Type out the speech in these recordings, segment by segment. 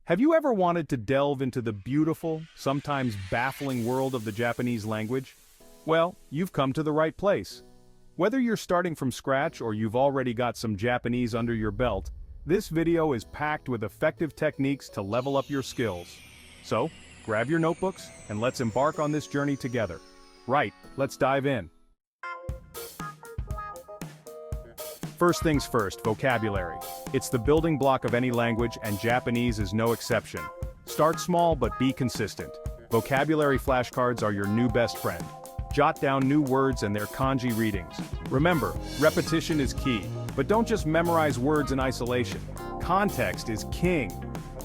Have you ever wanted to delve into the beautiful, sometimes baffling world of the Japanese language? Well, you've come to the right place. Whether you're starting from scratch or you've already got some Japanese under your belt, this video is packed with effective techniques to level up your skills. So, grab your notebooks and let's embark on this journey together. Right, let's dive in. First things first, vocabulary. It's the building block of any language, and Japanese is no exception. Start small but be consistent. Vocabulary flashcards are your new best friend. Jot down new words and their kanji readings. Remember, repetition is key, but don't just memorize words in isolation. Context is king.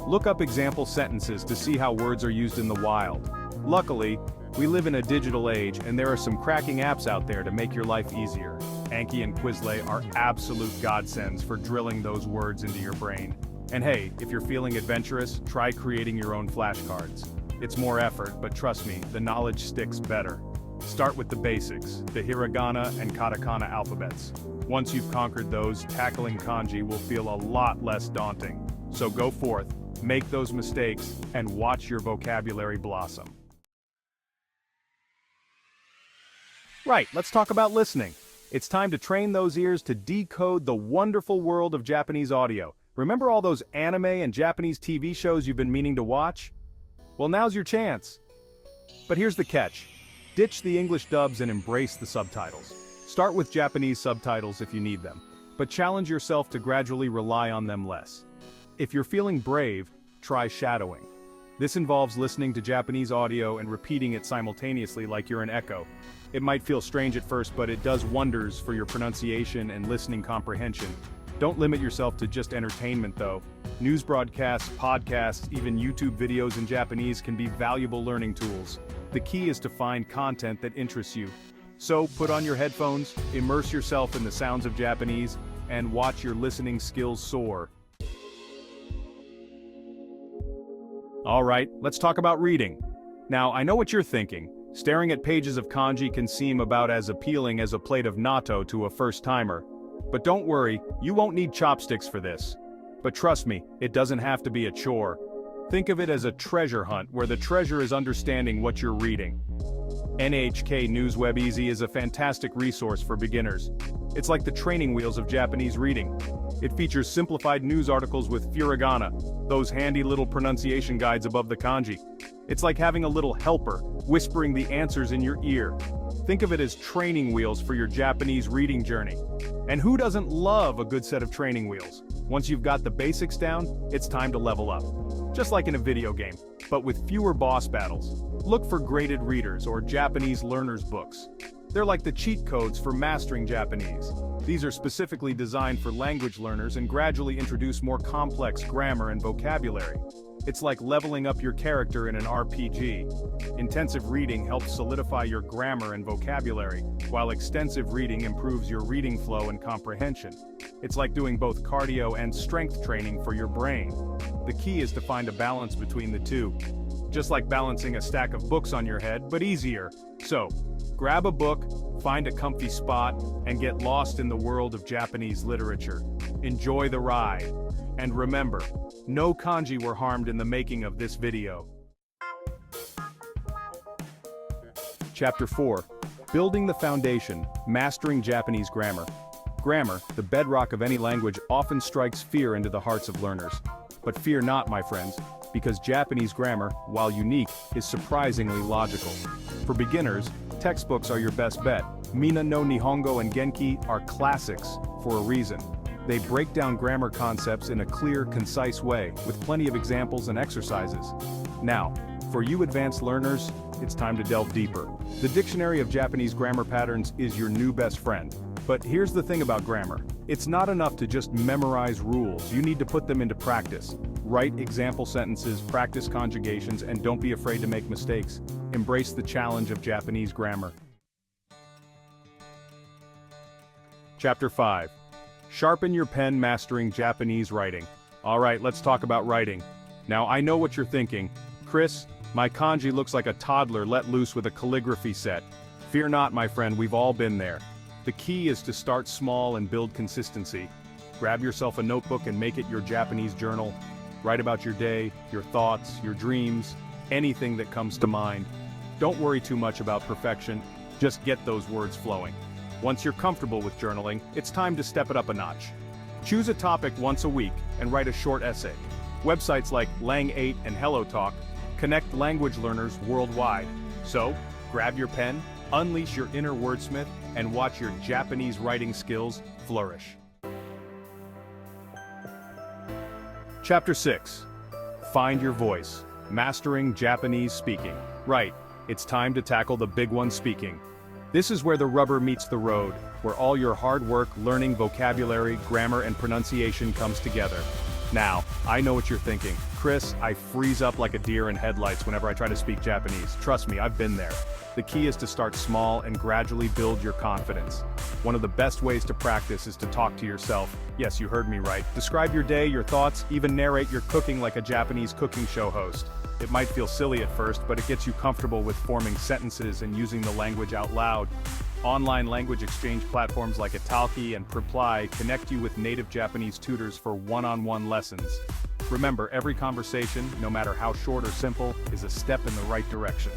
Look up example sentences to see how words are used in the wild. Luckily, we live in a digital age and there are some cracking apps out there to make your life easier. Anki and Quizlet are absolute godsends for drilling those words into your brain. And hey, if you're feeling adventurous, try creating your own flashcards. It's more effort, but trust me, the knowledge sticks better. Start with the basics, the hiragana and katakana alphabets. Once you've conquered those, tackling kanji will feel a lot less daunting. So go forth, make those mistakes, and watch your vocabulary blossom. Right, let's talk about listening. It's time to train those ears to decode the wonderful world of Japanese audio. Remember all those anime and Japanese TV shows you've been meaning to watch? Well, now's your chance. But here's the catch. Ditch the English dubs and embrace the subtitles. Start with Japanese subtitles if you need them, but challenge yourself to gradually rely on them less. If you're feeling brave, try shadowing. This involves listening to Japanese audio and repeating it simultaneously like you're an echo. It might feel strange at first, but it does wonders for your pronunciation and listening comprehension. Don't limit yourself to just entertainment though. News broadcasts, podcasts, even YouTube videos in Japanese can be valuable learning tools. The key is to find content that interests you. So put on your headphones, immerse yourself in the sounds of Japanese, and watch your listening skills soar. Alright, let's talk about reading. Now, I know what you're thinking. Staring at pages of kanji can seem about as appealing as a plate of natto to a first-timer. But don't worry, you won't need chopsticks for this. But trust me, it doesn't have to be a chore. Think of it as a treasure hunt where the treasure is understanding what you're reading. NHK News Web Easy is a fantastic resource for beginners. It's like the training wheels of Japanese reading. It features simplified news articles with furigana, those handy little pronunciation guides above the kanji. It's like having a little helper, whispering the answers in your ear. Think of it as training wheels for your Japanese reading journey. And who doesn't love a good set of training wheels? Once you've got the basics down, it's time to level up. Just like in a video game, but with fewer boss battles. Look for graded readers or Japanese learners books. They're like the cheat codes for mastering Japanese. These are specifically designed for language learners and gradually introduce more complex grammar and vocabulary. It's like leveling up your character in an RPG. Intensive reading helps solidify your grammar and vocabulary, while extensive reading improves your reading flow and comprehension. It's like doing both cardio and strength training for your brain. The key is to find a balance between the two. Just like balancing a stack of books on your head, but easier. So, grab a book, find a comfy spot, and get lost in the world of Japanese literature. Enjoy the ride. And remember, no kanji were harmed in the making of this video. Chapter 4. Building the Foundation, Mastering Japanese Grammar. Grammar, the bedrock of any language, often strikes fear into the hearts of learners. But fear not, my friends, because Japanese grammar, while unique, is surprisingly logical. For beginners, textbooks are your best bet. Mina no Nihongo and Genki are classics for a reason. They break down grammar concepts in a clear, concise way, with plenty of examples and exercises. Now, for you advanced learners, it's time to delve deeper. The Dictionary of Japanese Grammar Patterns is your new best friend. But here's the thing about grammar. It's not enough to just memorize rules, you need to put them into practice. Write example sentences, practice conjugations, and don't be afraid to make mistakes. Embrace the challenge of Japanese grammar. Chapter 5. Sharpen your pen mastering Japanese writing. Alright, let's talk about writing. Now I know what you're thinking. Chris, my kanji looks like a toddler let loose with a calligraphy set. Fear not, my friend, we've all been there. The key is to start small and build consistency. Grab yourself a notebook and make it your Japanese journal. Write about your day, your thoughts, your dreams, anything that comes to mind. Don't worry too much about perfection, just get those words flowing. Once you're comfortable with journaling, it's time to step it up a notch. Choose a topic once a week and write a short essay. Websites like Lang8 and HelloTalk connect language learners worldwide. So, grab your pen, unleash your inner wordsmith, and watch your Japanese writing skills flourish. Chapter 6. Find your voice. Mastering Japanese speaking. Right, it's time to tackle the big one, speaking. This is where the rubber meets the road, where all your hard work learning vocabulary, grammar, and pronunciation comes together. Now, I know what you're thinking. Chris, I freeze up like a deer in headlights whenever I try to speak Japanese. Trust me, I've been there. The key is to start small and gradually build your confidence. One of the best ways to practice is to talk to yourself. Yes, you heard me right. Describe your day, your thoughts, even narrate your cooking like a Japanese cooking show host. It might feel silly at first, but it gets you comfortable with forming sentences and using the language out loud. Online language exchange platforms like Italki and Preply connect you with native Japanese tutors for one-on-one lessons. Remember, every conversation, no matter how short or simple, is a step in the right direction.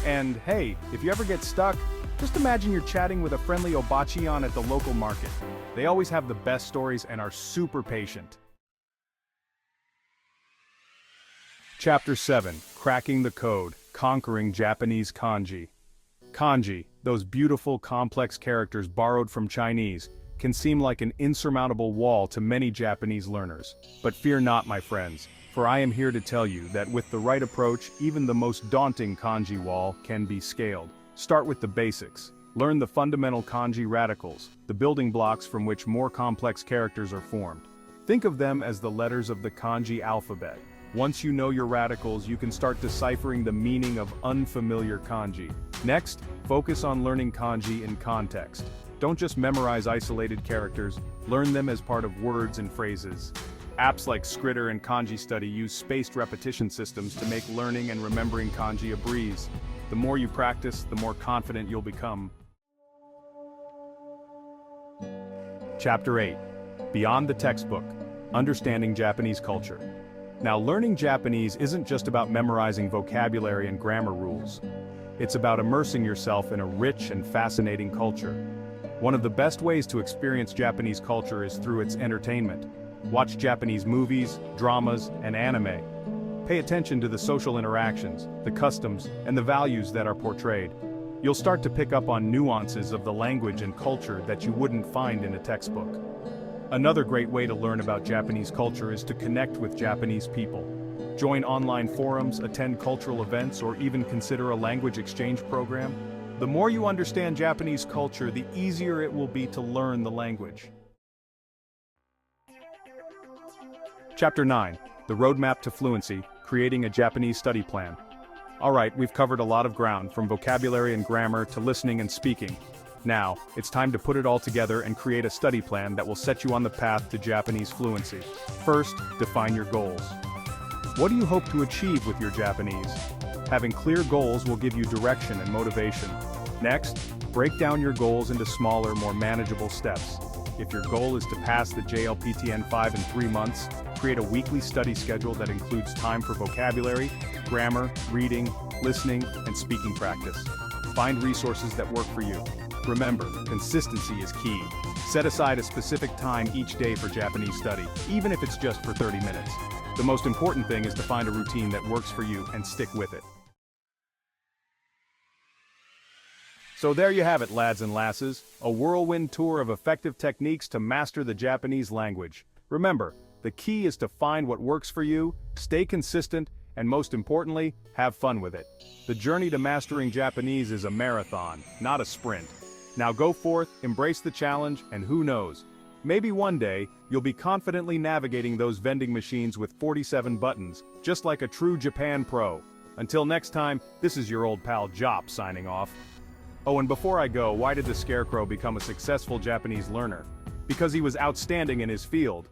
And hey, if you ever get stuck, just imagine you're chatting with a friendly obachian at the local market. They always have the best stories and are super patient. Chapter 7. Cracking the Code. Conquering Japanese Kanji. Kanji, those beautiful complex characters borrowed from Chinese, can seem like an insurmountable wall to many Japanese learners. But fear not, my friends, for I am here to tell you that with the right approach, even the most daunting kanji wall can be scaled. Start with the basics. Learn the fundamental kanji radicals, the building blocks from which more complex characters are formed. Think of them as the letters of the kanji alphabet. Once you know your radicals, you can start deciphering the meaning of unfamiliar kanji. Next, focus on learning kanji in context. Don't just memorize isolated characters, learn them as part of words and phrases. Apps like Skritter and Kanji Study use spaced repetition systems to make learning and remembering kanji a breeze. The more you practice, the more confident you'll become. Chapter 8. Beyond the textbook. Understanding Japanese culture. Now, learning Japanese isn't just about memorizing vocabulary and grammar rules. It's about immersing yourself in a rich and fascinating culture. One of the best ways to experience Japanese culture is through its entertainment. Watch Japanese movies, dramas, and anime. Pay attention to the social interactions, the customs, and the values that are portrayed. You'll start to pick up on nuances of the language and culture that you wouldn't find in a textbook. Another great way to learn about Japanese culture is to connect with Japanese people. Join online forums, attend cultural events, or even consider a language exchange program. The more you understand Japanese culture, the easier it will be to learn the language. Chapter 9. The Roadmap to Fluency, Creating a Japanese Study Plan. Alright, we've covered a lot of ground, from vocabulary and grammar to listening and speaking. Now, it's time to put it all together and create a study plan that will set you on the path to Japanese fluency. First, define your goals. What do you hope to achieve with your Japanese? Having clear goals will give you direction and motivation. Next, break down your goals into smaller, more manageable steps. If your goal is to pass the JLPTN5 in 3 months, create a weekly study schedule that includes time for vocabulary, grammar, reading, listening, and speaking practice. Find resources that work for you. Remember, consistency is key. Set aside a specific time each day for Japanese study, even if it's just for 30 minutes. The most important thing is to find a routine that works for you and stick with it. So there you have it, lads and lasses, a whirlwind tour of effective techniques to master the Japanese language. Remember, the key is to find what works for you, stay consistent, and most importantly, have fun with it. The journey to mastering Japanese is a marathon, not a sprint. Now go forth, embrace the challenge, and who knows, maybe one day, you'll be confidently navigating those vending machines with 47 buttons, just like a true Japan pro. Until next time, this is your old pal Jop signing off. Oh, and before I go, why did the Scarecrow become a successful Japanese learner? Because he was outstanding in his field.